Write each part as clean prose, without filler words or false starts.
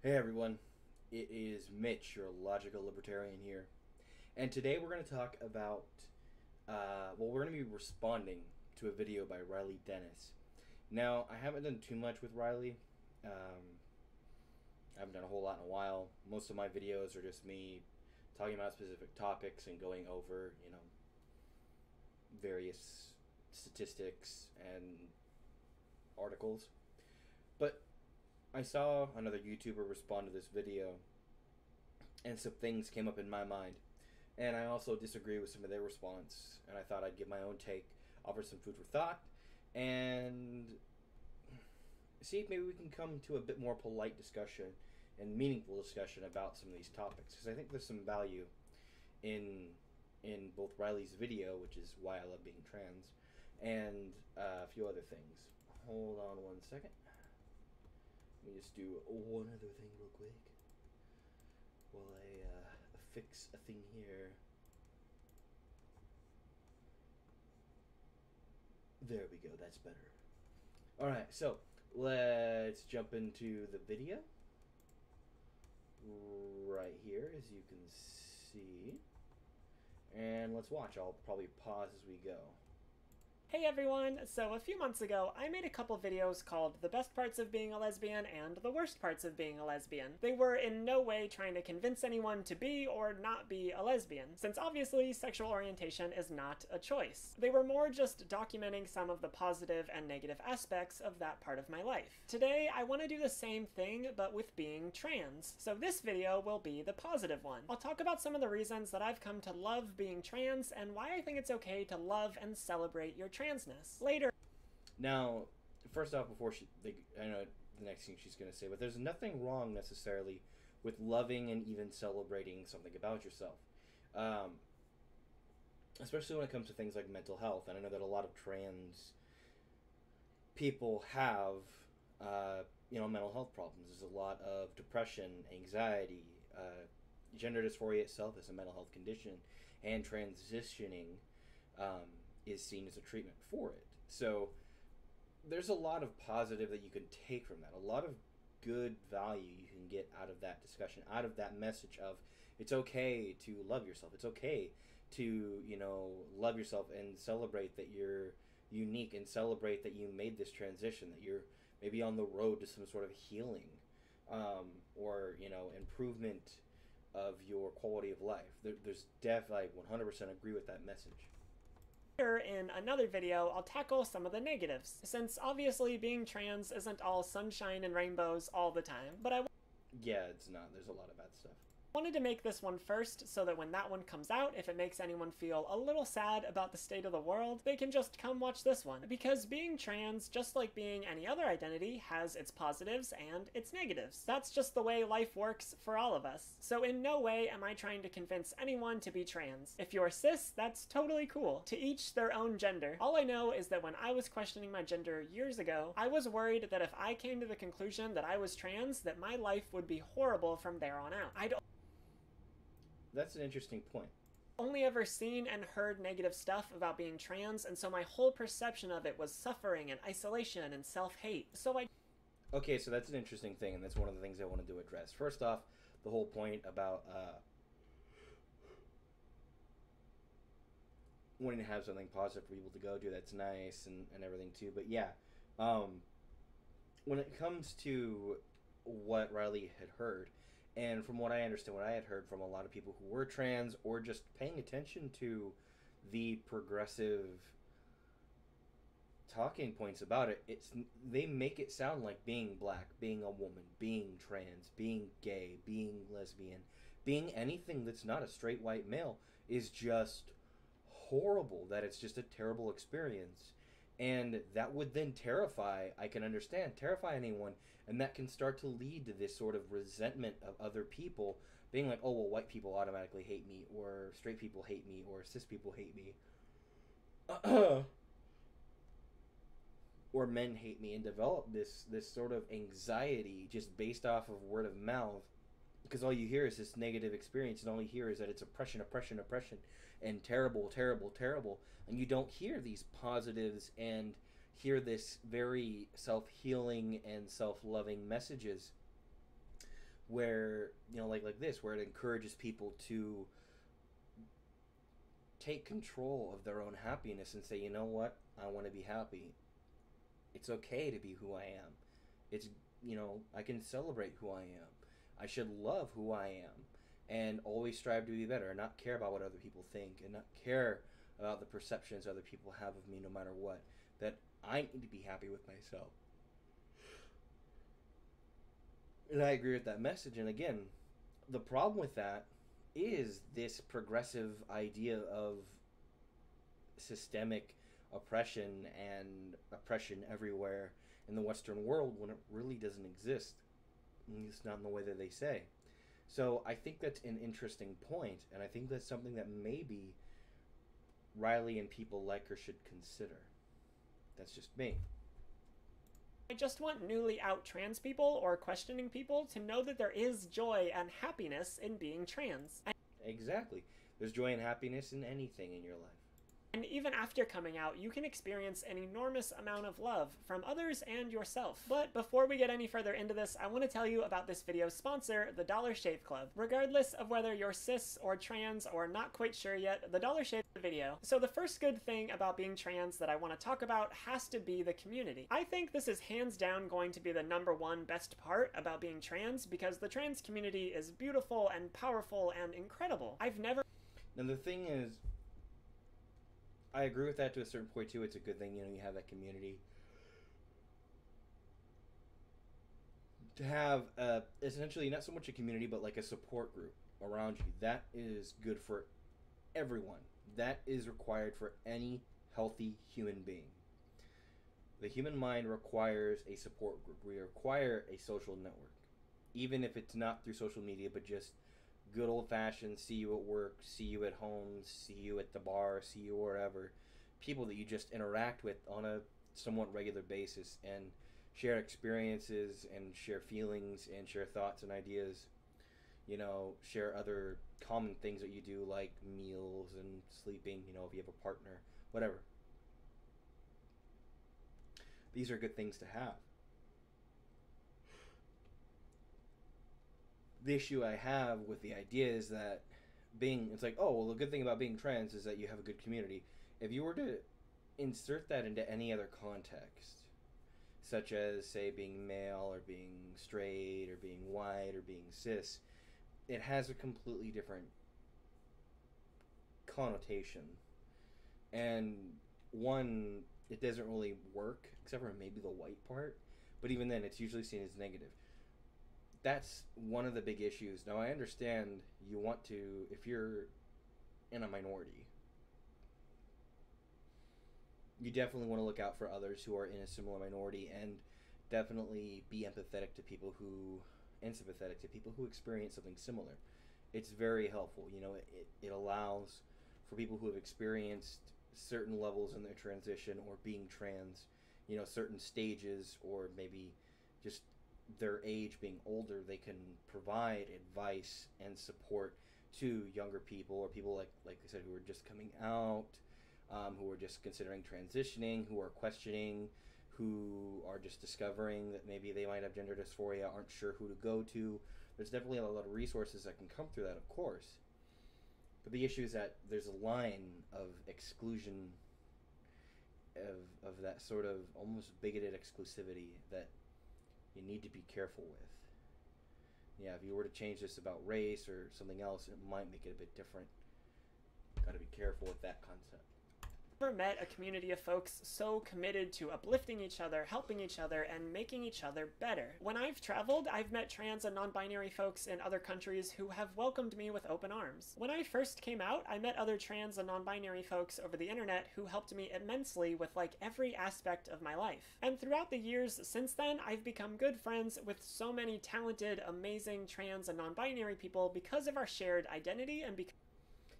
Hey everyone, it is Mitch, your logical libertarian here, and today we're going to talk about, we're going to be responding to a video by Riley Dennis. Now, I haven't done too much with Riley. I haven't done a whole lot in a while. Most of my videos are just me talking about specific topics and going over, various statistics and articles. But I saw another YouTuber respond to this video, and some things came up in my mind. And I also disagree with some of their response, and I thought I'd give my own take, offer some food for thought, and see if maybe we can come to a bit more polite discussion and meaningful discussion about some of these topics. Because I think there's some value in both Riley's video, which is why I love being trans, and a few other things. Hold on one second. Let me just do one other thing real quick while I fix a thing here. There we go, that's better. Alright, so let's jump into the video. Right here, as you can see. And let's watch. I'll probably pause as we go. Hey everyone! So a few months ago, I made a couple videos called The Best Parts of Being a Lesbian and The Worst Parts of Being a Lesbian. They were in no way trying to convince anyone to be or not be a lesbian, since obviously sexual orientation is not a choice. They were more just documenting some of the positive and negative aspects of that part of my life. Today, I want to do the same thing, but with being trans. So this video will be the positive one. I'll talk about some of the reasons that I've come to love being trans and why I think it's okay to love and celebrate your transness. Later. Now, first off, I know the next thing she's going to say, but there's nothing wrong necessarily with loving and even celebrating something about yourself. Especially when it comes to things like mental health. And I know that a lot of trans people have, mental health problems. There's a lot of depression, anxiety, gender dysphoria itself is a mental health condition, and transitioning is seen as a treatment for it. So there's a lot of positive that you can take from that, a lot of good value you can get out of that discussion, out of that message of it's okay to love yourself, it's okay to love yourself and celebrate that you're unique and celebrate that you made this transition, that you're maybe on the road to some sort of healing or improvement of your quality of life. There's definitely 100% agree with that message. In another video, I'll tackle some of the negatives, since obviously being trans isn't all sunshine and rainbows all the time, but Yeah, it's not. There's a lot of bad stuff. wanted to make this one first so that when that one comes out, if it makes anyone feel a little sad about the state of the world, they can just come watch this one. Because being trans, just like being any other identity, has its positives and its negatives. That's just the way life works for all of us. So in no way am I trying to convince anyone to be trans. If you're cis, that's totally cool. To each their own gender. All I know is that when I was questioning my gender years ago, I was worried that if I came to the conclusion that I was trans, that my life would be horrible from there on out. That's an interesting point. Only ever seen and heard negative stuff about being trans, and so my whole perception of it was suffering and isolation and self-hate. Okay, so that's an interesting thing, and that's one of the things I wanted to address. First off, the whole point about wanting to have something positive for people to go to, that's nice and everything too. But yeah, when it comes to what Riley had heard, and from what I understand, what I had heard from a lot of people who were trans or just paying attention to the progressive talking points about it, they make it sound like being black, being a woman, being trans, being gay, being lesbian, being anything that's not a straight white male is just horrible, that it's just a terrible experience. And that would then terrify anyone, and that can start to lead to this sort of resentment of other people being like, oh, well, white people automatically hate me, or straight people hate me, or cis people hate me, or men hate me, and develop this sort of anxiety just based off of word of mouth, because all you hear is this negative experience, and all you hear is that it's oppression, oppression, oppression, and terrible, terrible, terrible, and you don't hear these positives and hear this very self-healing and self-loving messages where, you know, like this, where it encourages people to take control of their own happiness and say, you know what, I want to be happy. It's okay to be who I am. It's, you know, I can celebrate who I am. I should love who I am and always strive to be better and not care about what other people think and not care about the perceptions other people have of me no matter what. That I need to be happy with myself. And I agree with that message. And again, the problem with that is this progressive idea of systemic oppression and oppression everywhere in the Western world when it really doesn't exist. At least not in the way that they say. So I think that's an interesting point, and I think that's something that maybe Riley and people like her should consider. That's just me. I just want newly out trans people or questioning people to know that there is joy and happiness in being trans. Exactly. There's joy and happiness in anything in your life. And even after coming out, you can experience an enormous amount of love from others and yourself. But before we get any further into this, I want to tell you about this video's sponsor, the Dollar Shave Club. Regardless of whether you're cis or trans or not quite sure yet, the Dollar Shave is the video. So the first good thing about being trans that I want to talk about has to be the community. I think this is hands down going to be the #1 best part about being trans, because the trans community is beautiful and powerful and incredible. I've never... Now the thing is, I agree with that to a certain point too. It's a good thing, you know, you have that community. To have essentially not so much a community, but like a support group around you. That is good for everyone. That is required for any healthy human being. The human mind requires a support group. We require a social network. Even if it's not through social media, but just good old-fashioned, see you at work, see you at home, see you at the bar, see you wherever. People that you just interact with on a somewhat regular basis and share experiences and share feelings and share thoughts and ideas. You know, share other common things that you do, like meals and sleeping, you know, if you have a partner, whatever. These are good things to have. The issue I have with the idea is that it's like, oh, well, the good thing about being trans is that you have a good community. If you were to insert that into any other context, such as, say, being male or being straight or being white or being cis, it has a completely different connotation. And one, it doesn't really work, except for maybe the white part, but even then, it's usually seen as negative. That's one of the big issues. Now, I understand you want to, if you're in a minority, you definitely want to look out for others who are in a similar minority and definitely be empathetic to people who, and sympathetic to people who experience something similar. It's very helpful. You know, it allows for people who have experienced certain levels in their transition or being trans, you know, certain stages, or maybe just their age being older, they can provide advice and support to younger people or people like I said, who are just coming out, who are just considering transitioning, who are questioning, who are just discovering that maybe they might have gender dysphoria, aren't sure who to go to. There's definitely a lot of resources that can come through that, of course. But the issue is that there's a line of exclusion, of that sort of almost bigoted exclusivity that you need to be careful with. Yeah, if you were to change this about race or something else, it might make it a bit different. Got to be careful with that concept. I've never met a community of folks so committed to uplifting each other, helping each other, and making each other better. When I've traveled, I've met trans and non-binary folks in other countries who have welcomed me with open arms. When I first came out, I met other trans and non-binary folks over the internet who helped me immensely with like every aspect of my life. And throughout the years since then, I've become good friends with so many talented, amazing trans and non-binary people because of our shared identity and because...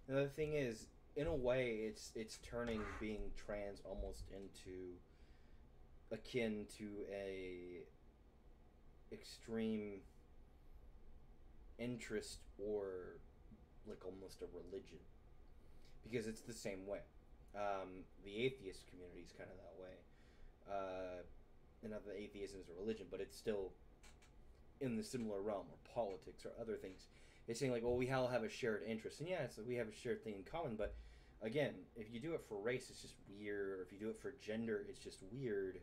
Another thing is, in a way, it's turning being trans almost into akin to a extreme interest, or like almost a religion, because it's the same way. The atheist community is kind of that way. And not that atheism is a religion, but it's still in the similar realm, or politics or other things. It's saying like, well, we all have a shared interest, and yeah, it's like we have a shared thing in common. But again, if you do it for race, it's just weird. Or if you do it for gender, it's just weird.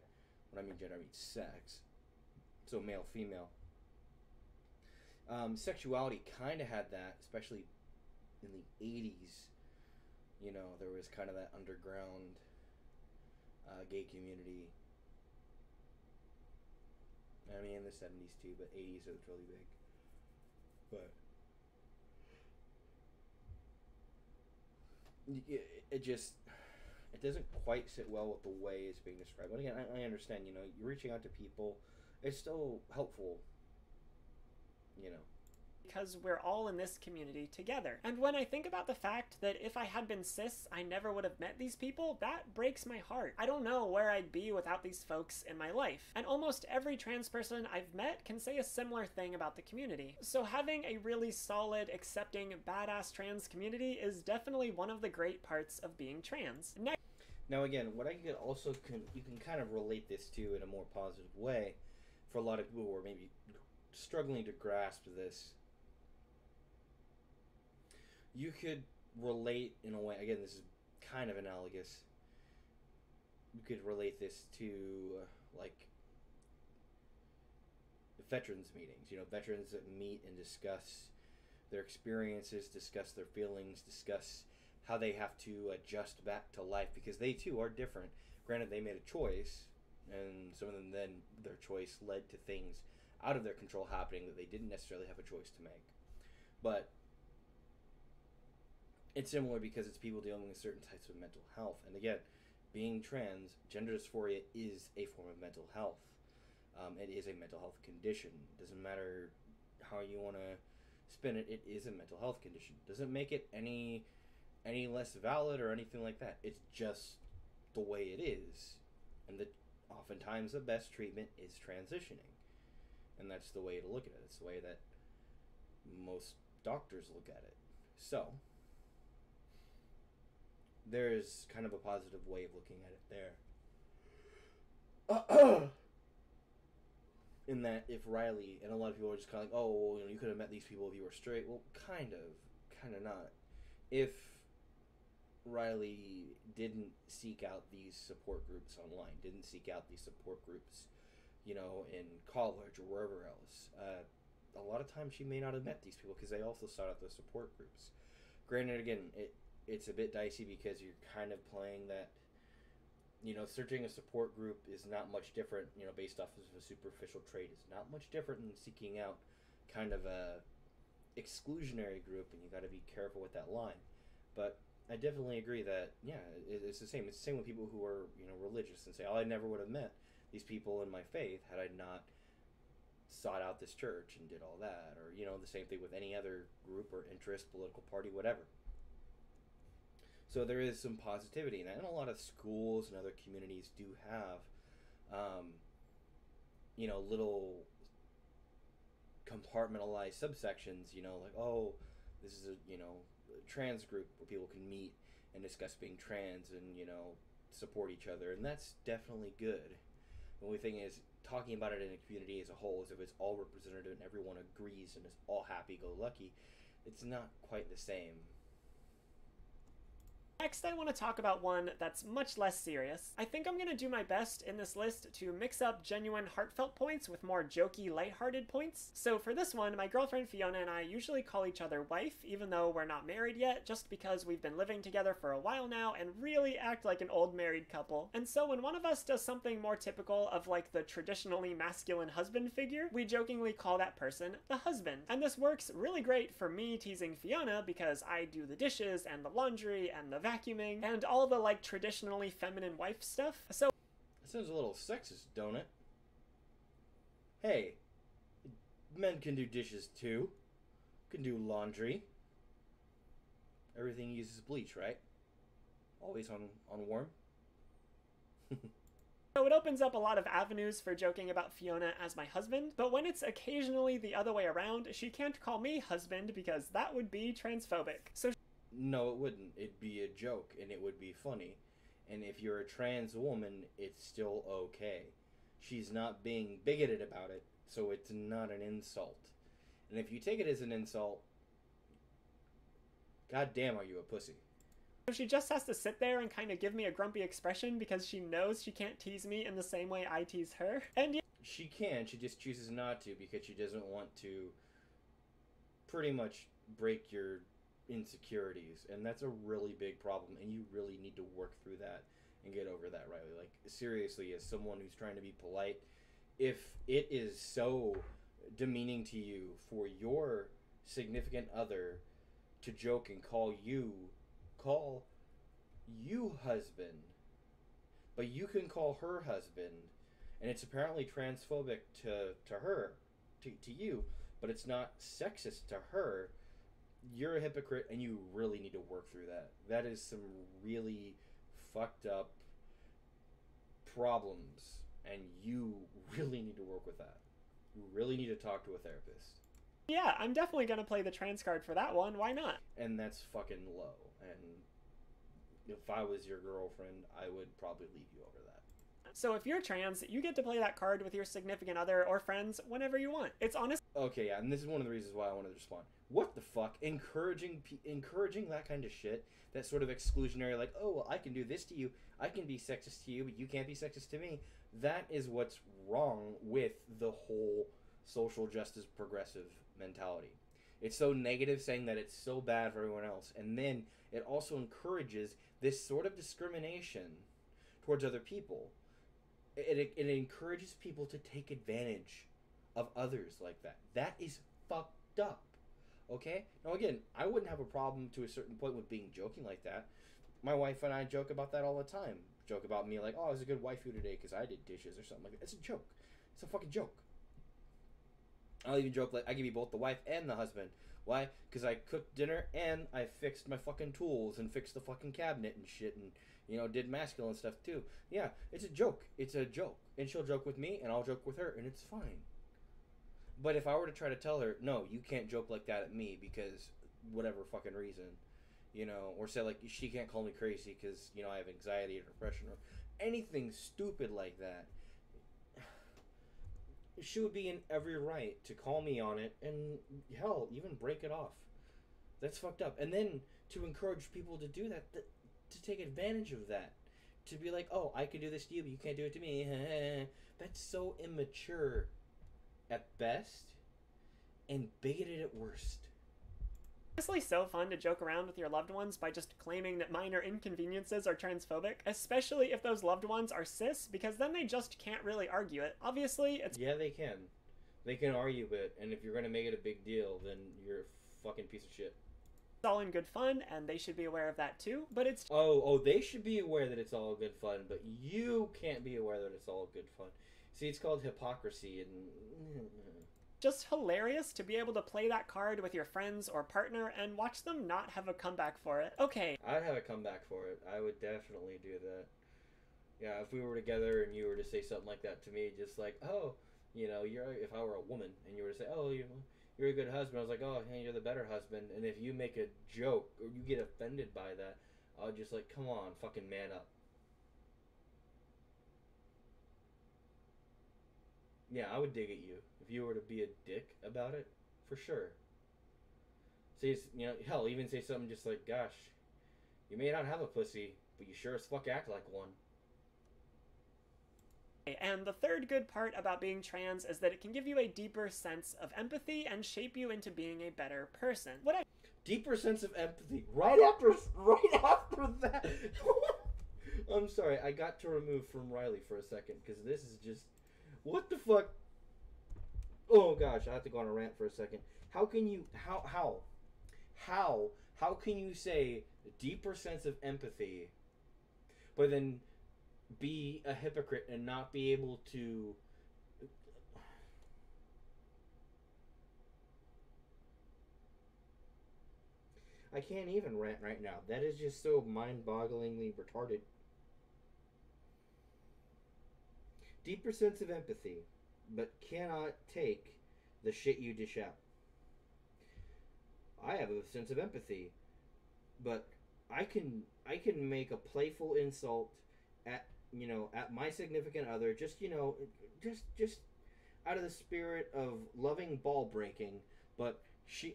When I mean gender, I mean sex. So male, female. Sexuality kind of had that, especially in the 80s. You know, there was kind of that underground gay community. I mean, in the 70s too, but 80s it was really big. But it just, it doesn't quite sit well with the way it's being described. But again, I understand, you know, you're reaching out to people. It's still helpful, you know. Because we're all in this community together. And when I think about the fact that if I had been cis, I never would have met these people, that breaks my heart. I don't know where I'd be without these folks in my life. And almost every trans person I've met can say a similar thing about the community. So having a really solid, accepting, badass trans community is definitely one of the great parts of being trans. Now again, what I could also, you can kind of relate this to in a more positive way for a lot of people who are maybe struggling to grasp this. You could relate in a way, again, this is kind of analogous. You could relate this to, like, veterans meetings. You know, veterans that meet and discuss their experiences, discuss their feelings, discuss how they have to adjust back to life, because they too are different. Granted, they made a choice, and some of them then, their choice led to things out of their control happening that they didn't necessarily have a choice to make. But it's similar because it's people dealing with certain types of mental health. And again, being trans, gender dysphoria is a form of mental health. It is a mental health condition. Doesn't matter how you want to spin it, it is a mental health condition. Doesn't make it any less valid or anything like that. It's just the way it is. And that oftentimes the best treatment is transitioning. And that's the way to look at it. It's the way that most doctors look at it. So there's kind of a positive way of looking at it there. In that if Riley, and a lot of people are just kind of like, oh, well, you know, you could have met these people if you were straight. Well, kind of not. If Riley didn't seek out these support groups online, didn't seek out these support groups, you know, in college or wherever else, a lot of times she may not have met these people because they also sought out those support groups. Granted, again, it's a bit dicey because you're kind of playing that, you know, searching a support group is not much different, you know, based off of a superficial trait, is not much different than seeking out kind of a exclusionary group, and you got to be careful with that line. But I definitely agree that, yeah, it's the same. It's the same with people who are, you know, religious and say, oh, I never would have met these people in my faith had I not sought out this church and did all that. Or, you know, the same thing with any other group or interest, political party, whatever. So there is some positivity in that. And a lot of schools and other communities do have, you know, little compartmentalized subsections, you know, like, oh, this is a, you know, trans group where people can meet and discuss being trans and, you know, support each other. And that's definitely good. The only thing is, talking about it in a community as a whole, as if it's all representative and everyone agrees and is all happy-go-lucky, it's not quite the same. Next, I want to talk about one that's much less serious. I think I'm going to do my best in this list to mix up genuine heartfelt points with more jokey, lighthearted points. So for this one, my girlfriend Fiona and I usually call each other wife, even though we're not married yet, just because we've been living together for a while now and really act like an old married couple. And so when one of us does something more typical of like the traditionally masculine husband figure, we jokingly call that person the husband. And this works really great for me teasing Fiona because I do the dishes and the laundry and the vacuuming and all the like traditionally feminine wife stuff. So that sounds a little sexist, don't it? Hey, men can do dishes too. Can do laundry. Everything uses bleach, right? Always on warm. So it opens up a lot of avenues for joking about Fiona as my husband, but when it's occasionally the other way around, she can't call me husband because that would be transphobic. So no, it wouldn't. It'd be a joke, and it would be funny. And if you're a trans woman, it's still okay. She's not being bigoted about it, so it's not an insult. And if you take it as an insult, god damn, are you a pussy? She just has to sit there and kind of give me a grumpy expression because she knows she can't tease me in the same way I tease her. And yeah, she can, she just chooses not to because she doesn't want to pretty much break your insecurities, and that's a really big problem, and you really need to work through that and get over that, Riley. Like, seriously, as someone who's trying to be polite, if it is so demeaning to you for your significant other to joke and call you husband, but you can call her husband, and it's apparently transphobic to her, to you, but it's not sexist to her, you're a hypocrite, and you really need to work through that. That is some really fucked up problems, and you really need to work with that. You really need to talk to a therapist. yeah, I'm definitely gonna play the trans card for that one. Why not? And that's fucking low. And if I was your girlfriend, I would probably leave you over that. So if you're trans, you get to play that card with your significant other or friends whenever you want. It's honest. Okay, yeah, and this is one of the reasons why I wanted to respond. What the fuck? Encouraging that kind of shit, that sort of exclusionary, like, oh, well, I can do this to you, I can be sexist to you, but you can't be sexist to me. That is what's wrong with the whole social justice progressive mentality. It's so negative, saying that it's so bad for everyone else, and then it also encourages this sort of discrimination towards other people. It encourages people to take advantage of others like that. That is fucked up. Okay? Now again, I wouldn't have a problem to a certain point with being joking like that. My wife and I joke about that all the time. Joke about me like, oh, I was a good waifu today because I did dishes or something like that. It's a joke. It's a fucking joke. I'll even joke like I can be both the wife and the husband. Why? Because I cooked dinner and I fixed my fucking tools and fixed the fucking cabinet and shit and, you know, did masculine stuff too. Yeah, it's a joke. It's a joke. And she'll joke with me and I'll joke with her and it's fine. But if I were to try to tell her, no, you can't joke like that at me because whatever fucking reason, you know, or say like she can't call me crazy because, you know, I have anxiety or depression or anything stupid like that, she would be in every right to call me on it and, hell, even break it off. That's fucked up. And then to encourage people to do that, to take advantage of that, to be like, oh, I can do this to you, but you can't do it to me. That's so immature at best and bigoted at worst. Honestly, so fun to joke around with your loved ones by just claiming that minor inconveniences are transphobic, especially if those loved ones are cis, because then they just can't really argue it. Obviously, it's... Yeah, they can. They can argue it, and if you're going to make it a big deal, then you're a fucking piece of shit. It's all in good fun, and they should be aware of that too, but it's... Oh, they should be aware that it's all good fun, but you can't be aware that it's all good fun. See, it's called hypocrisy, and... just hilarious to be able to play that card with your friends or partner and watch them not have a comeback for it. Okay. I'd have a comeback for it. I would definitely do that. Yeah, if we were together and you were to say something like that to me, just like, oh, you know, if I were a woman and you were to say, oh, you're a good husband, I was like, oh, hey, you're the better husband. And if you make a joke or you get offended by that, I'll just like, come on, fucking man up. Yeah, I would dig at you if you were to be a dick about it, for sure. Say, you know, hell, even say something just like, gosh, you may not have a pussy, but you sure as fuck act like one. And the third good part about being trans is that it can give you a deeper sense of empathy and shape you into being a better person. Deeper sense of empathy. Right after that. I'm sorry, I got to remove from Riley for a second, because this is just... What the fuck? Oh gosh, I have to go on a rant for a second. How can you... How can you say deeper sense of empathy, but then be a hypocrite and not be able to... I can't even rant right now. That is just so mind-bogglingly retarded. Deeper sense of empathy, but cannot take the shit you dish out. I have a sense of empathy, but I can make a playful insult at, you know, at my significant other, just, you know, just out of the spirit of loving ball breaking, but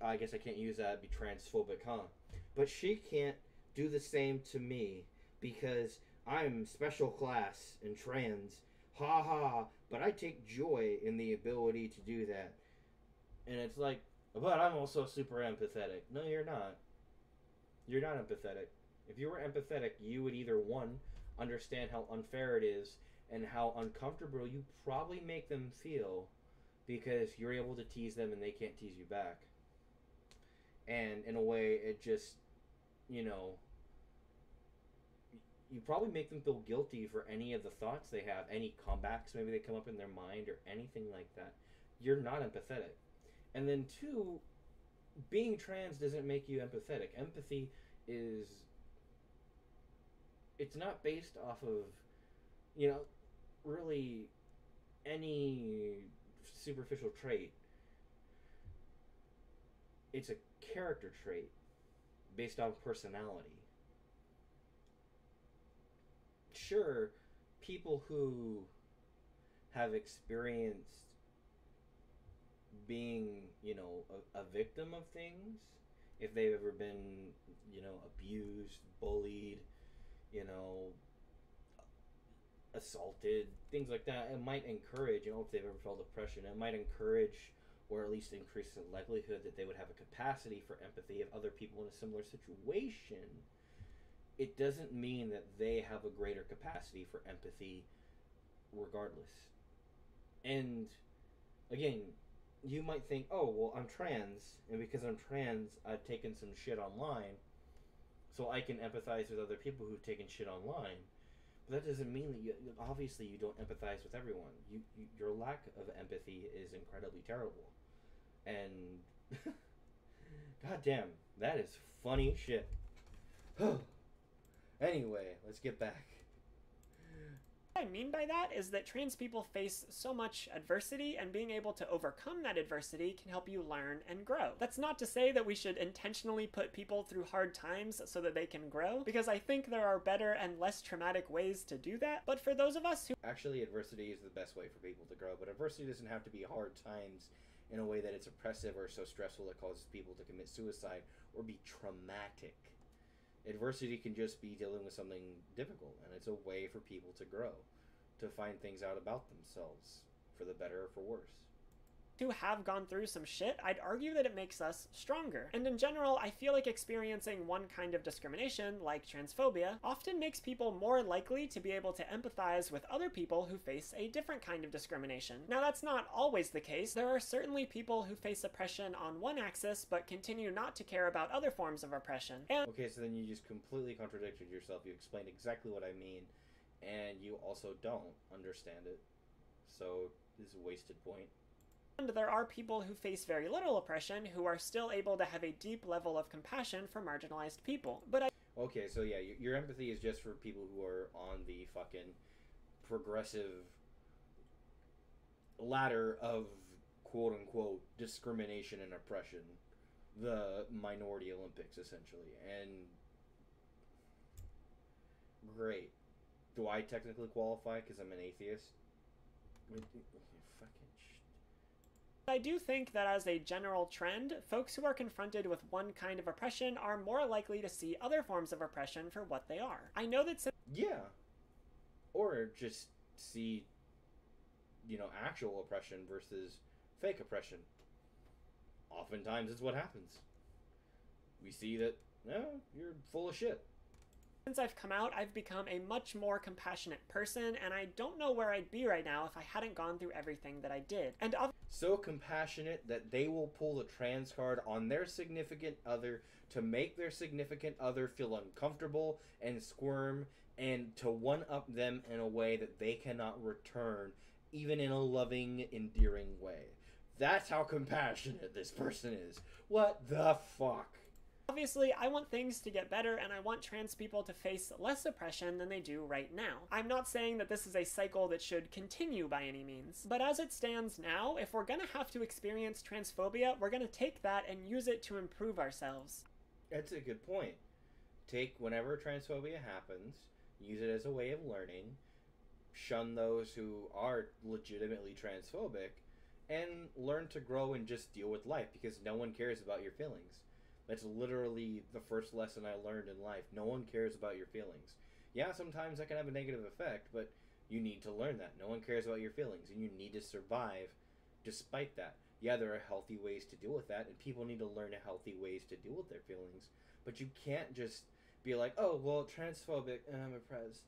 I guess I can't use that, it'd be transphobic, huh? But she can't do the same to me because I'm special class and trans. Ha ha, but I take joy in the ability to do that. And it's like, but I'm also super empathetic. No, you're not. You're not empathetic. If you were empathetic, you would either, one, understand how unfair it is and how uncomfortable you probably make them feel because you're able to tease them and they can't tease you back. And in a way, it just, you know, you probably make them feel guilty for any of the thoughts they have, any comebacks maybe they come up in their mind or anything like that. You're not empathetic. And then two, being trans doesn't make you empathetic. Empathy is, it's not based off of, you know, really any superficial trait. It's a character trait based on personality. Sure, people who have experienced being, you know, a victim of things, if they've ever been, you know, abused, bullied, you know, assaulted, things like that, it might encourage, you know, if they've ever felt depression, it might encourage or at least increase the likelihood that they would have a capacity for empathy of other people in a similar situation. It doesn't mean that they have a greater capacity for empathy regardless. And again, you might think, oh, well, I'm trans, and because I'm trans, I've taken some shit online, so I can empathize with other people who've taken shit online. But that doesn't mean that obviously you don't empathize with everyone. Your lack of empathy is incredibly terrible. And goddamn, that is funny shit. Anyway, let's get back. What I mean by that is that trans people face so much adversity, and being able to overcome that adversity can help you learn and grow. That's not to say that we should intentionally put people through hard times so that they can grow, because I think there are better and less traumatic ways to do that. But for those of us who... Actually, adversity is the best way for people to grow, but adversity doesn't have to be hard times in a way that it's oppressive or so stressful it causes people to commit suicide or be traumatic. Adversity can just be dealing with something difficult, and it's a way for people to grow, to find things out about themselves, for the better or for worse. Who have gone through some shit, I'd argue that it makes us stronger. And in general, I feel like experiencing one kind of discrimination, like transphobia, often makes people more likely to be able to empathize with other people who face a different kind of discrimination. Now, that's not always the case. There are certainly people who face oppression on one axis, but continue not to care about other forms of oppression. And okay, so then you just completely contradicted yourself. You explained exactly what I mean, and you also don't understand it. So, this is a wasted point. And there are people who face very little oppression who are still able to have a deep level of compassion for marginalized people. But okay, so yeah, your empathy is just for people who are on the fucking progressive ladder of quote-unquote discrimination and oppression. The Minority Olympics, essentially. And great. Do I technically qualify because I'm an atheist? I do think that as a general trend, folks who are confronted with one kind of oppression are more likely to see other forms of oppression for what they are. I know that yeah. Or just see, you know, actual oppression versus fake oppression. Oftentimes it's what happens. We see that, no, you're full of shit. Since I've come out, I've become a much more compassionate person, and I don't know where I'd be right now if I hadn't gone through everything that I did. And so compassionate that they will pull the trans card on their significant other to make their significant other feel uncomfortable and squirm, and to one-up them in a way that they cannot return, even in a loving, endearing way. That's how compassionate this person is. What the fuck? Obviously, I want things to get better, and I want trans people to face less oppression than they do right now. I'm not saying that this is a cycle that should continue by any means, but as it stands now, if we're gonna have to experience transphobia, we're gonna take that and use it to improve ourselves. That's a good point. Take whenever transphobia happens, use it as a way of learning, shun those who are legitimately transphobic, and learn to grow and just deal with life, because no one cares about your feelings. That's literally the first lesson I learned in life. No one cares about your feelings. Yeah, sometimes that can have a negative effect, but you need to learn that. No one cares about your feelings, and you need to survive despite that. Yeah, there are healthy ways to deal with that, and people need to learn healthy ways to deal with their feelings. But you can't just be like, oh, well, transphobic, and I'm oppressed.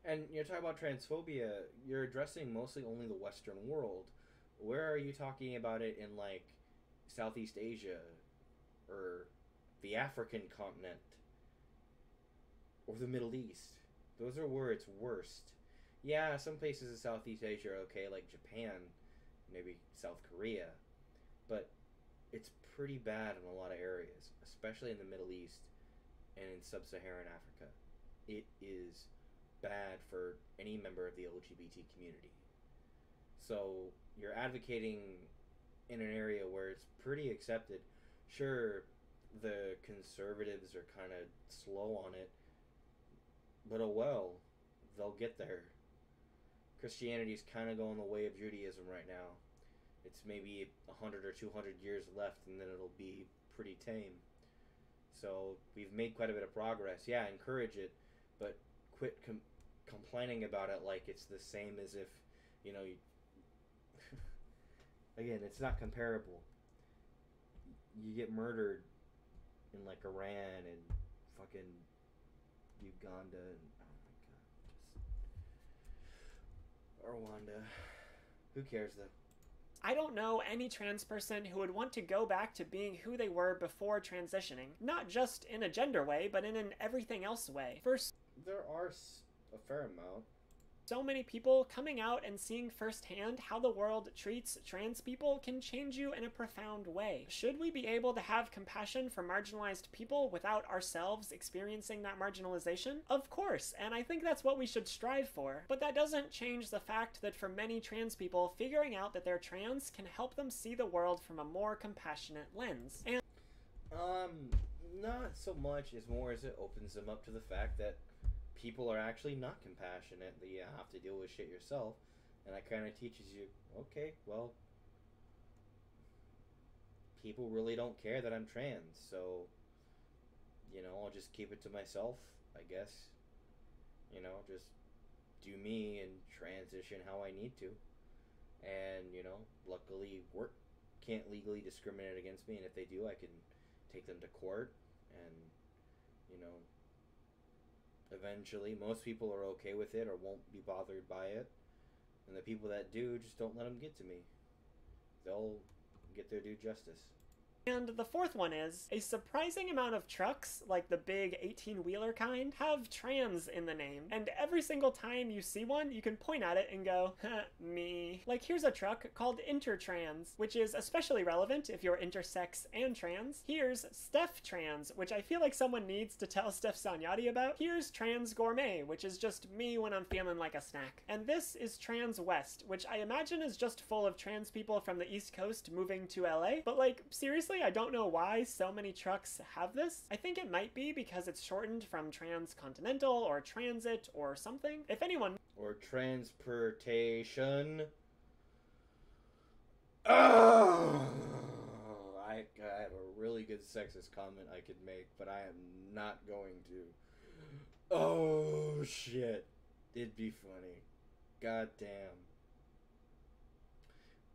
And you're talking about transphobia, you're addressing mostly only the Western world. Where are you talking about it in, like, Southeast Asia, or the African continent, or the Middle East? Those are where it's worst. Yeah, some places in Southeast Asia are okay, like Japan, maybe South Korea, but it's pretty bad in a lot of areas, especially in the Middle East and in sub-Saharan Africa. It is bad for any member of the LGBT community. So you're advocating in an area where it's pretty accepted. Sure, the conservatives are kind of slow on it, but oh well, they'll get there. Christianity's kind of going the way of Judaism right now. It's maybe 100 or 200 years left, and then it'll be pretty tame. So we've made quite a bit of progress. Yeah, encourage it, but quit complaining about it like it's the same as if, you know, again, it's not comparable. You get murdered in, like, Iran and fucking Uganda and, oh my god, Rwanda. Who cares, though? I don't know any trans person who would want to go back to being who they were before transitioning. Not just in a gender way, but in an everything else way. There are a fair amount. So many people coming out and seeing firsthand how the world treats trans people can change you in a profound way. Should we be able to have compassion for marginalized people without ourselves experiencing that marginalization? Of course, and I think that's what we should strive for. But that doesn't change the fact that for many trans people, figuring out that they're trans can help them see the world from a more compassionate lens. And not so much as more as it opens them up to the fact that people are actually not compassionate, that you have to deal with shit yourself, and that kind of teaches you, okay, well, people really don't care that I'm trans, so, you know, I'll just keep it to myself, I guess. You know, just do me and transition how I need to. And, you know, luckily work can't legally discriminate against me, and if they do, I can take them to court, and, you know, eventually most people are okay with it or won't be bothered by it, and the people that do, just don't let them get to me. They'll get their due justice. And the fourth one is, a surprising amount of trucks, like the big 18-wheeler kind, have trans in the name. And every single time you see one, you can point at it and go, me. Like, here's a truck called Intertrans, which is especially relevant if you're intersex and trans. Here's Steph Trans, which I feel like someone needs to tell Steph Sanyati about. Here's Trans Gourmet, which is just me when I'm feeling like a snack. And this is Trans West, which I imagine is just full of trans people from the East Coast moving to LA. But, like, seriously, I don't know why so many trucks have this. I think it might be because it's shortened from transcontinental or transit or something. If anyone... Or transportation. Oh! I have a really good sexist comment I could make, but I am not going to. Oh, shit. It'd be funny. God damn.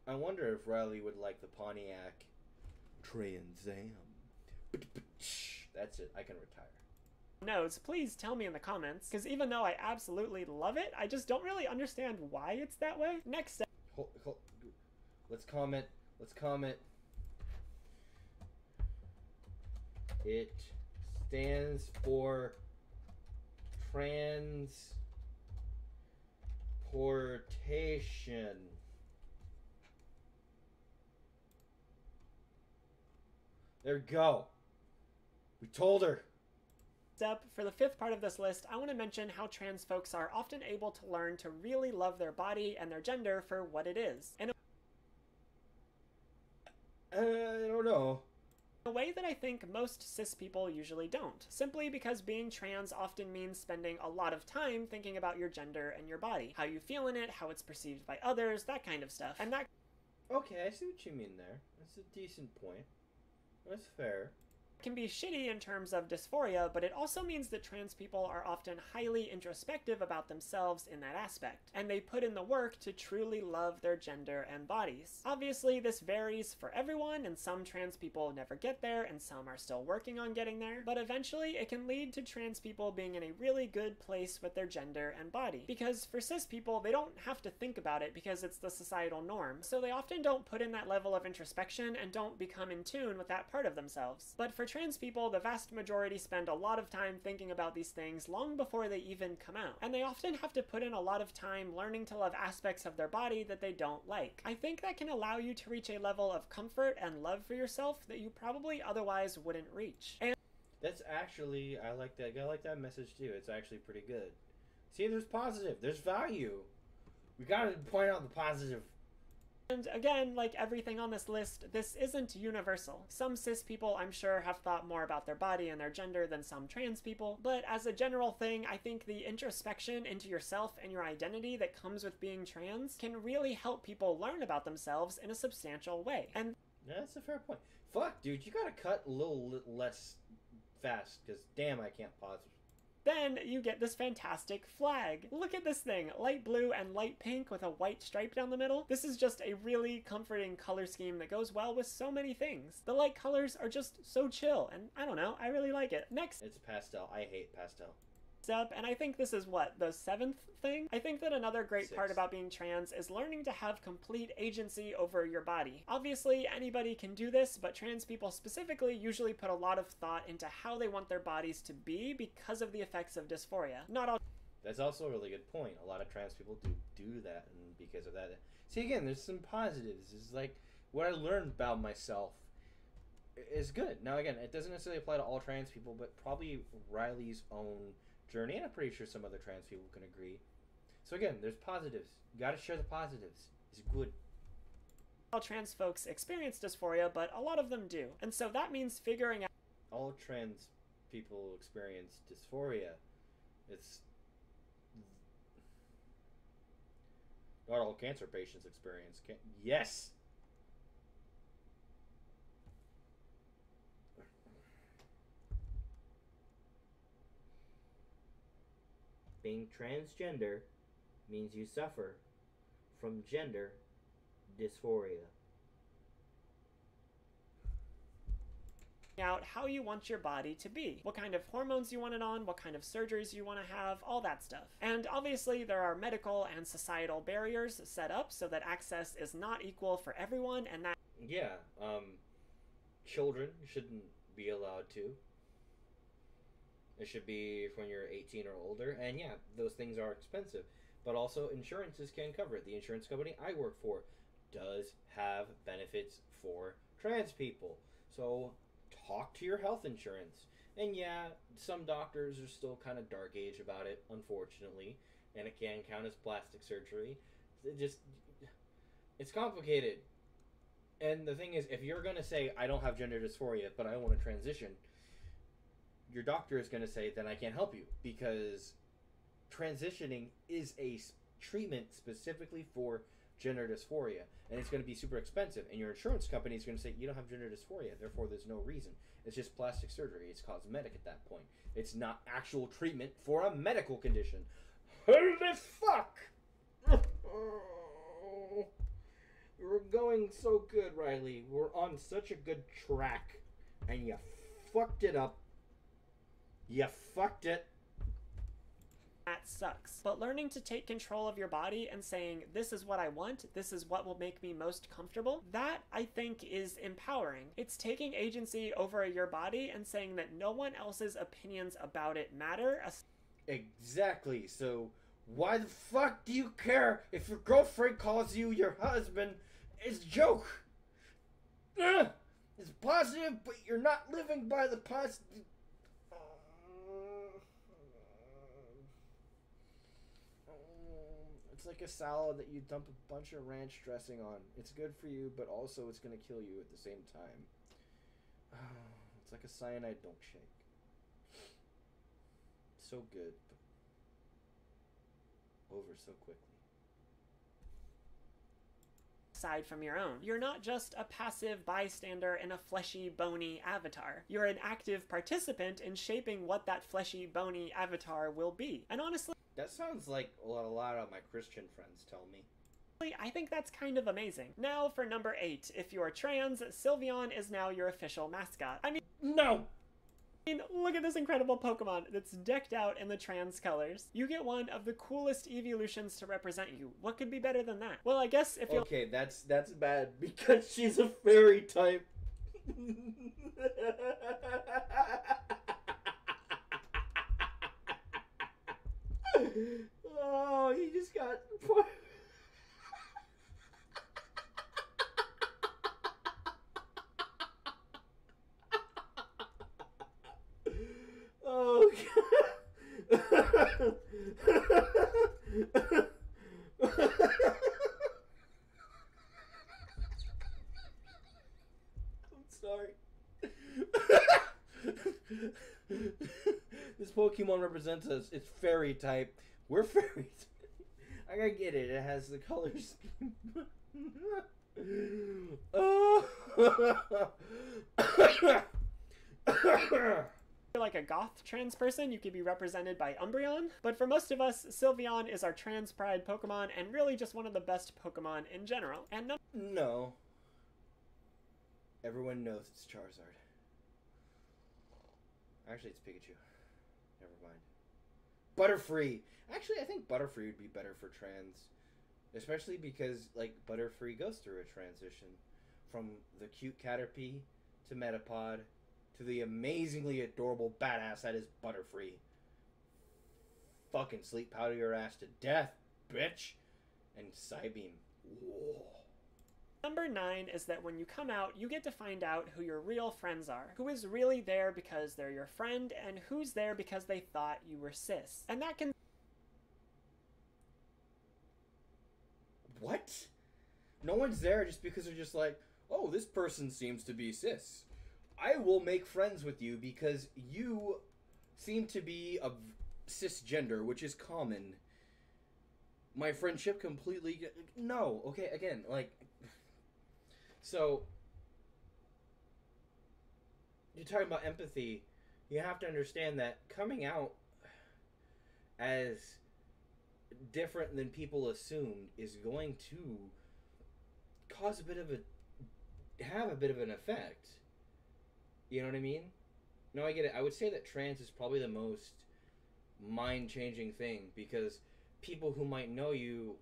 I wonder if Riley would like the Pontiac Trans Am. That's it. I can retire. Knows, please tell me in the comments, because even though I absolutely love it, I just don't really understand why it's that way. Next up. Let's comment. It stands for transportation. There we go. We told her. Up for the fifth part of this list, I want to mention how trans folks are often able to learn to really love their body and their gender for what it is. And I don't know. in a way that I think most cis people usually don't, simply because being trans often means spending a lot of time thinking about your gender and your body, how you feel in it, how it's perceived by others, that kind of stuff. And that Okay, I see what you mean there. That's a decent point. That's fair. Can be shitty in terms of dysphoria, but it also means that trans people are often highly introspective about themselves in that aspect, and they put in the work to truly love their gender and bodies. Obviously, this varies for everyone, and some trans people never get there, and some are still working on getting there, but eventually it can lead to trans people being in a really good place with their gender and body. Because for cis people, they don't have to think about it because it's the societal norm, so they often don't put in that level of introspection and don't become in tune with that part of themselves. But for trans people, the vast majority spend a lot of time thinking about these things long before they even come out, and they often have to put in a lot of time learning to love aspects of their body that they don't like. I think that can allow you to reach a level of comfort and love for yourself that you probably otherwise wouldn't reach. And that's actually, I like that message too. It's actually pretty good. See, there's positive, there's value. We gotta point out the positive. And again, like everything on this list, this isn't universal. Some cis people, I'm sure, have thought more about their body and their gender than some trans people, but as a general thing, I think the introspection into yourself and your identity that comes with being trans can really help people learn about themselves in a substantial way. And yeah, that's a fair point. Fuck, dude, you gotta cut a little less fast, because damn, I can't pause. Then you get this fantastic flag. Look at this thing, light blue and light pink with a white stripe down the middle. This is just a really comforting color scheme that goes well with so many things. The light colors are just so chill, and I don't know, I really like it. Next, it's pastel. I hate pastel. Up, and I think this is what, the 7th thing? I think that another great part about being trans is learning to have complete agency over your body. Obviously, anybody can do this, but trans people specifically usually put a lot of thought into how they want their bodies to be because of the effects of dysphoria. Not all. That's also a really good point. A lot of trans people do that, and because of that. See, again, there's some positives. It's like what I learned about myself is good. Now, again, it doesn't necessarily apply to all trans people, but probably Riley's own journey, and I'm pretty sure some other trans people can agree. So again, there's positives. You gotta share the positives. It's good. All trans folks experience dysphoria, but a lot of them do. And so that means figuring out all trans people experience dysphoria. It's not all cancer patients experience yes. Being transgender means you suffer from gender dysphoria. out how you want your body to be, what kind of hormones you want it on, what kind of surgeries you want to have, all that stuff. And obviously there are medical and societal barriers set up so that access is not equal for everyone, and that children shouldn't be allowed to. It should be when you're 18 or older, and yeah, those things are expensive, but also insurances can cover it. The insurance company I work for does have benefits for trans people, so talk to your health insurance. And yeah, some doctors are still kind of dark age about it, unfortunately, and it can count as plastic surgery. It's complicated. And the thing is, if you're going to say, I don't have gender dysphoria, but I want to transition, your doctor is going to say, then I can't help you, because transitioning is a treatment specifically for gender dysphoria, and it's going to be super expensive, and your insurance company is going to say, you don't have gender dysphoria, therefore there's no reason. It's just plastic surgery. It's cosmetic at that point. It's not actual treatment for a medical condition. Holy fuck! We're going so good, Riley. We're on such a good track, and you fucked it up. You fucked it. That sucks. But learning to take control of your body and saying, this is what I want, this is what will make me most comfortable, that, I think, is empowering. It's taking agency over your body and saying that no one else's opinions about it matter. Exactly. So why the fuck do you care if your girlfriend calls you your husband? It's a joke. It's positive, but you're not living by the positive. It's like a salad that you dump a bunch of ranch dressing on. It's good for you, but also it's going to kill you at the same time. It's like a cyanide milkshake. So good, but over so quickly. side from your own. You're not just a passive bystander in a fleshy, bony avatar. You're an active participant in shaping what that fleshy, bony avatar will be. And honestly, that sounds like what a lot of my Christian friends tell me. I think that's kind of amazing. Now for number 8. If you're trans, Sylveon is now your official mascot. I mean, no! Look at this incredible Pokemon that's decked out in the trans colors. You get one of the coolest evolutions to represent you. What could be better than that? Well, I guess if you're... Okay, that's bad because she's a fairy type. Oh, he just got... Oh, God. I'm sorry. This Pokemon represents us. It's fairy type. We're fairies. I gotta get it. It has the color scheme. Oh. If you're like a goth trans person, you could be represented by Umbreon. But for most of us, Sylveon is our trans pride Pokemon and really just one of the best Pokemon in general. And no. Everyone knows it's Charizard. Actually, it's Pikachu. Never mind. Butterfree. Actually, I think Butterfree would be better for trans. Especially because, like, Butterfree goes through a transition. From the cute Caterpie to Metapod to the amazingly adorable badass that is Butterfree. Fucking sleep powder your ass to death, bitch. And Psybeam. Whoa. Number 9 is that when you come out, you get to find out who your real friends are. Who is really there because they're your friend, and who's there because they thought you were cis. And that can... What? No one's there just because they're just like, oh, this person seems to be cis. I will make friends with you because you seem to be of cisgender, which is common. My friendship completely... No, okay, again, like... So, you're talking about empathy. You have to understand that coming out as different than people assumed is going to cause a bit of have a bit of an effect. You know what I mean? No, I get it. I would say that trans is probably the most mind-changing thing because people who might know you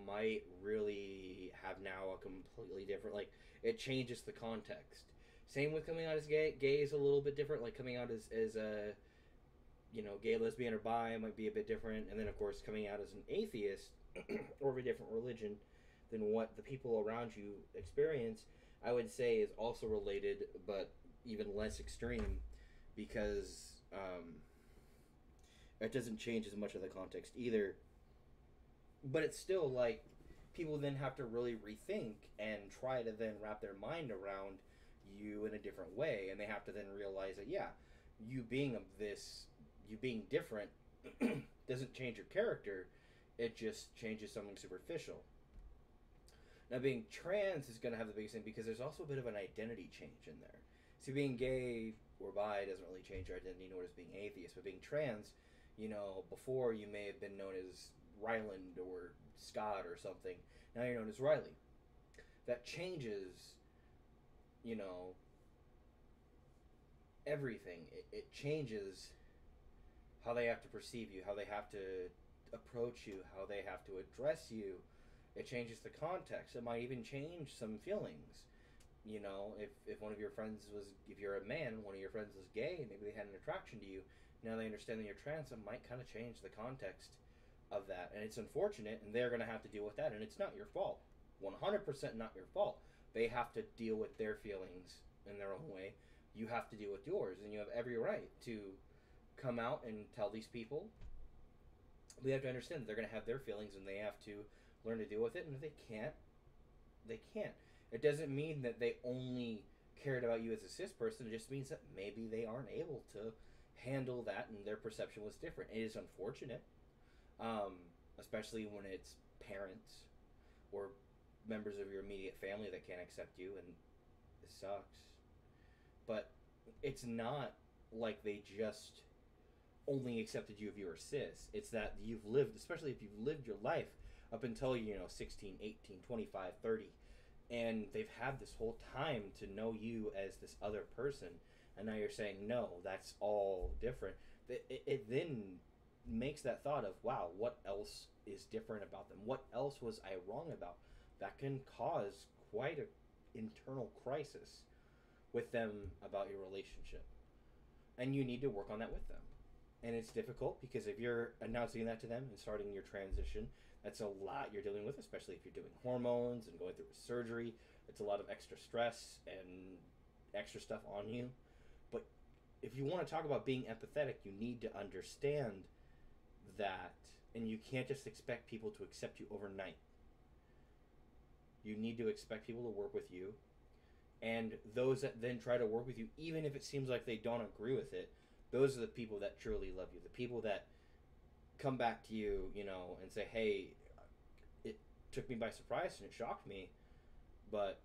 might really have now a completely different, like, it changes the context. Same with coming out as gay. Gay is a little bit different. Like, coming out as a, you know, gay, lesbian, or bi might be a bit different. And then, of course, coming out as an atheist or of a different religion than what the people around you experience, I would say is also related, but even less extreme because it doesn't change as much of the context either. But it's still, like, people then have to really rethink and try to then wrap their mind around you in a different way. And they have to then realize that, yeah, you being different doesn't change your character. It just changes something superficial. Now, being trans is going to have the biggest thing because there's also a bit of an identity change in there. See, being gay or bi doesn't really change your identity, nor does being atheist. But being trans, you know, before you may have been known as Ryland or Scott or something. Now you're known as Riley. That changes, you know, everything. It changes how they have to perceive you, how they have to approach you, how they have to address you. It changes the context. It might even change some feelings. You know, if one of your friends was, if you're a man, one of your friends was gay, maybe they had an attraction to you, now they understand that you're trans, it might kind of change the context of that. And it's unfortunate, and they're going to have to deal with that, and it's not your fault. 100% not your fault. They have to deal with their feelings in their own way. You have to deal with yours, and you have every right to come out and tell these people. They have to understand that they're going to have their feelings, and they have to learn to deal with it, and if they can't, they can't. It doesn't mean that they only cared about you as a cis person. It just means that maybe they aren't able to handle that, and their perception was different. It is unfortunate, especially when it's parents or members of your immediate family that can't accept you, and it sucks. But it's not like they just only accepted you if you were cis. It's that you've lived, especially if you've lived your life up until, 16, 18, 25, 30, and they've had this whole time to know you as this other person, and now you're saying, no, that's all different. It then makes that thought of, wow, what else is different about them? What else was I wrong about? That can cause quite an internal crisis with them about your relationship. And you need to work on that with them. And it's difficult because if you're announcing that to them and starting your transition, that's a lot you're dealing with, especially if you're doing hormones and going through surgery. It's a lot of extra stress and extra stuff on you. But if you want to talk about being empathetic, you need to understand that, and you can't just expect people to accept you overnight. You need to expect people to work with you, and those that then try to work with you, even if it seems like they don't agree with it, those are the people that truly love you. The people that come back to you, and say, hey, it took me by surprise and it shocked me, but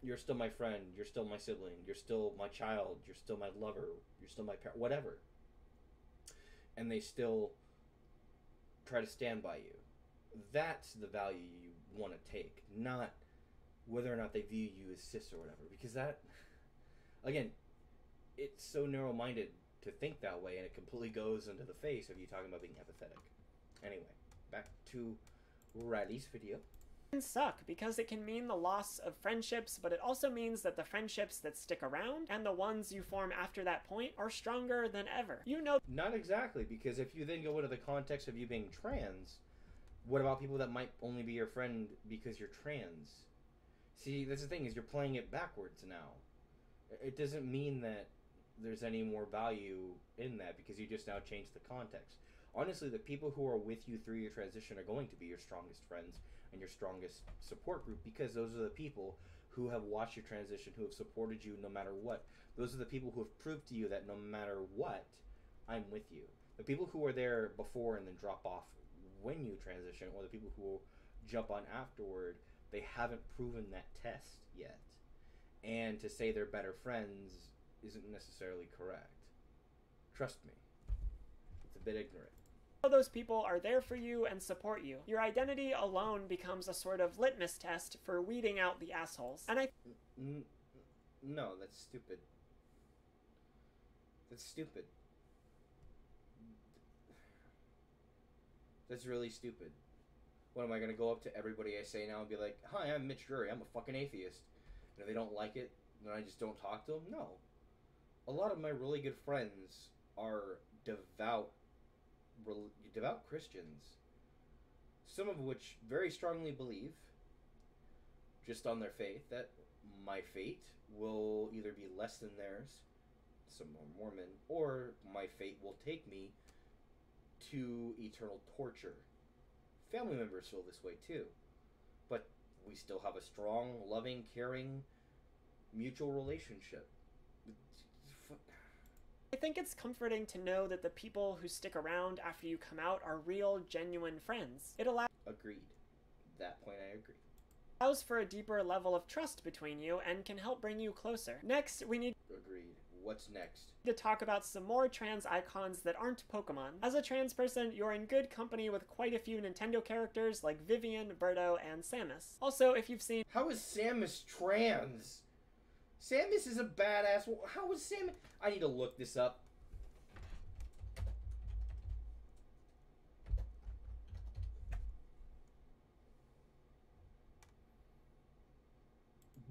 you're still my friend, you're still my sibling, you're still my child, you're still my lover, you're still my parent, whatever. And they still try to stand by you. That's the value you want to take, not whether or not they view you as cis or whatever, because that, again, it's so narrow-minded to think that way, and it completely goes into the face of you talking about being empathetic. Anyway, back to Riley's video. Can suck because it can mean the loss of friendships, but it also means that the friendships that stick around and the ones you form after that point are stronger than ever. Not exactly, because if you then go into the context of you being trans, what about people that might only be your friend because you're trans? See, that's the thing, is you're playing it backwards now. It doesn't mean that there's any more value in that because you just now changed the context. Honestly, the people who are with you through your transition are going to be your strongest friends and your strongest support group, because those are the people who have watched your transition, who have supported you no matter what. Those are the people who have proved to you that no matter what, I'm with you. The people who are there before and then drop off when you transition, or the people who jump on afterward, they haven't proven that test yet. And to say they're better friends isn't necessarily correct. Trust me. It's a bit ignorant. Those people are there for you and support you. Your identity alone becomes a sort of litmus test for weeding out the assholes. And No, that's stupid. That's stupid. That's really stupid. What, am I gonna go up to everybody I say now and be like, hi, I'm Mitch Drury, I'm a fucking atheist. And if they don't like it, then I just don't talk to them? No. A lot of my really good friends are devout Christians. Some of which very strongly believe, just on their faith, that my fate will either be less than theirs, some are Mormon, or my fate will take me to eternal torture. Family members feel this way too. But we still have a strong, loving, caring, mutual relationship. I think it's comforting to know that the people who stick around after you come out are real, genuine friends. It Agreed. That point I agree. allows for a deeper level of trust between you and can help bring you closer. Next, we need Agreed. What's next? to talk about some more trans icons that aren't Pokemon. As a trans person, you're in good company with quite a few Nintendo characters like Vivian, Birdo, and Samus. Also, if you've seen... How is Samus trans? Samus is a badass. How is Samus... I need to look this up.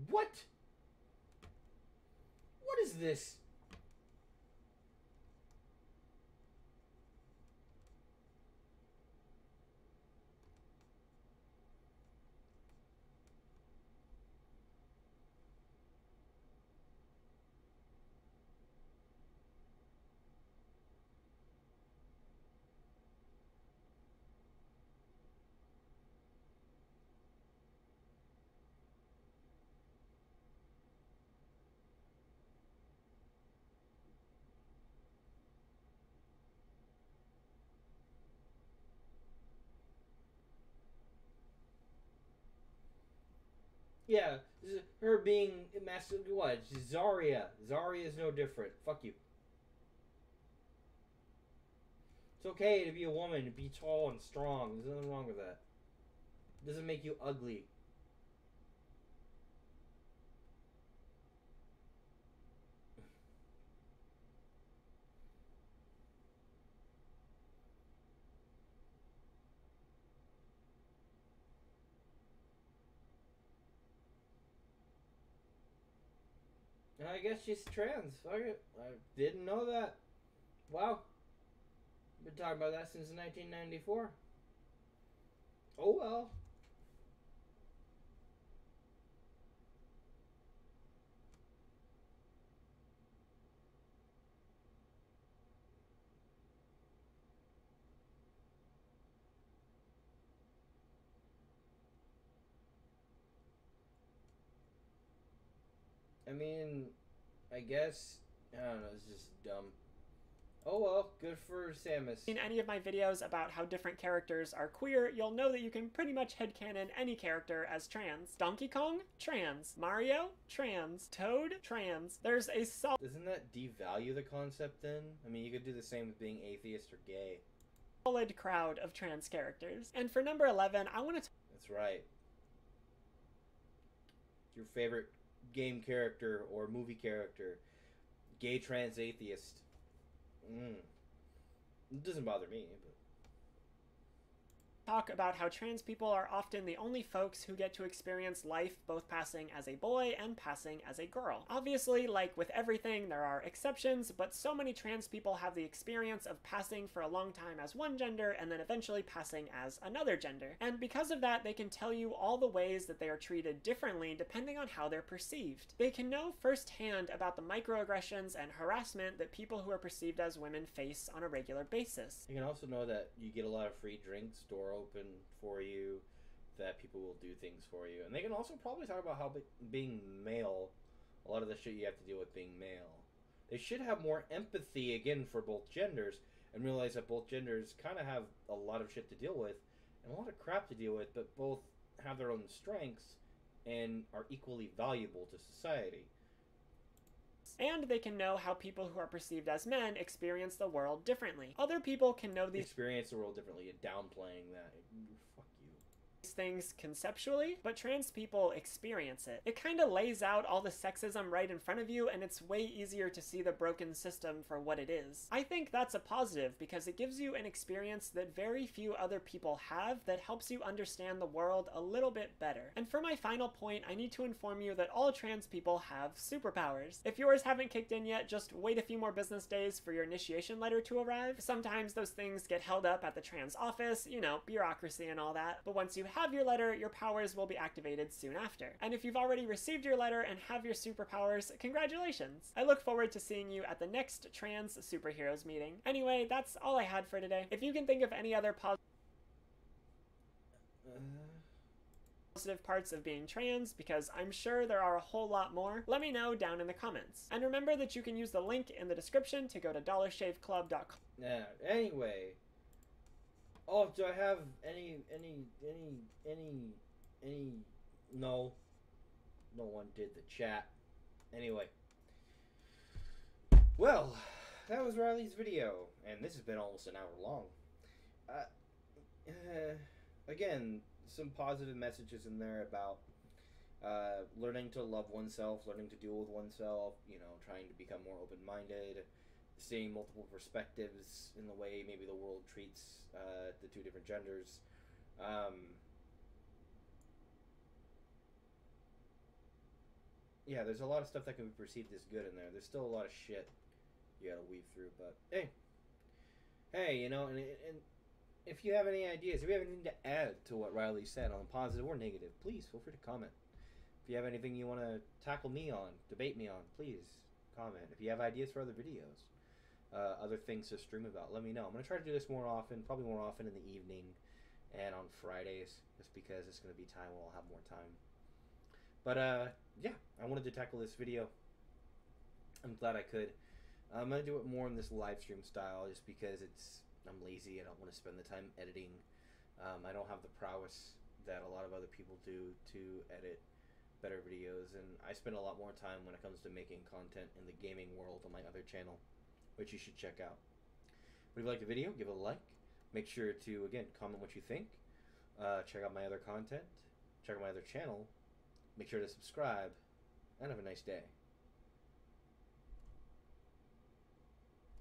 What? What is this? Yeah, her being masculine. What? Zarya. Zarya is no different. Fuck you. It's okay to be a woman, to be tall and strong. There's nothing wrong with that. It doesn't make you ugly. I guess she's trans. Fuck it. I didn't know that. Wow. Been talking about that since 1994. Oh well. I mean, I guess, I don't know, it's just dumb. Oh well, good for Samus. In any of my videos about how different characters are queer, you'll know that you can pretty much headcanon any character as trans. Donkey Kong? Trans. Mario? Trans. Toad? Trans. There's a Doesn't that devalue the concept then? I mean, you could do the same with being atheist or gay. solid crowd of trans characters. And for number 11, I want to... That's right. Your favorite game character or movie character. Gay trans atheist. It doesn't bother me, but... talk about how trans people are often the only folks who get to experience life both passing as a boy and passing as a girl. Obviously, like with everything, there are exceptions, but so many trans people have the experience of passing for a long time as one gender and then eventually passing as another gender. And because of that, they can tell you all the ways that they are treated differently depending on how they're perceived. They can know firsthand about the microaggressions and harassment that people who are perceived as women face on a regular basis. You can also know that you get a lot of free drinks, door open for you, that people will do things for you. And they can also probably talk about how being male, a lot of the shit you have to deal with being male. They should have more empathy, again, for both genders, and realize that both genders kind of have a lot of shit to deal with, and a lot of crap to deal with, but both have their own strengths and are equally valuable to society. And they can know how people who are perceived as men experience the world differently. Other people can know these experience the world differently. You're downplaying that. Fuck you. Things conceptually, but trans people experience it. It kind of lays out all the sexism right in front of you, and it's way easier to see the broken system for what it is. I think that's a positive because it gives you an experience that very few other people have that helps you understand the world a little bit better. And for my final point, I need to inform you that all trans people have superpowers. If yours haven't kicked in yet, just wait a few more business days for your initiation letter to arrive. Sometimes those things get held up at the trans office, you know, bureaucracy and all that, but once you have your letter, your powers will be activated soon after. And if you've already received your letter and have your superpowers, congratulations! I look forward to seeing you at the next Trans Superheroes meeting. Anyway, that's all I had for today. If you can think of any other positive parts of being trans, because I'm sure there are a whole lot more, let me know down in the comments. And remember that you can use the link in the description to go to dollarshaveclub.com. Yeah, anyway. Oh, do I have any, no. No one did the chat. Anyway. Well, that was Riley's video, and this has been almost an hour long. Again, some positive messages in there about learning to love oneself, learning to deal with oneself, you know, trying to become more open-minded, seeing multiple perspectives in the way maybe the world treats the two different genders. Yeah, there's a lot of stuff that can be perceived as good in there. There's still a lot of shit you gotta weave through, but hey, you know, and if you have any ideas, if you have anything to add to what Riley said on positive or negative, please feel free to comment. If you have anything you want to tackle me on, debate me on, please comment. If you have ideas for other videos, other things to stream about, let me know. I'm going to try to do this more often, probably more often in the evening and on Fridays, just because it's going to be time where I'll have more time. But yeah, I wanted to tackle this video. I'm glad I could. I'm going to do it more in this live stream style just because I'm lazy. I don't want to spend the time editing. I don't have the prowess that a lot of other people do to edit better videos, and I spend a lot more time when it comes to making content in the gaming world on my other channel, which you should check out. But if you like the video, give it a like. Make sure to, again, comment what you think. Check out my other content. Check out my other channel. Make sure to subscribe, and have a nice day.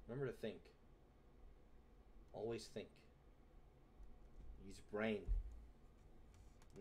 Remember to think. Always think. Use your brain.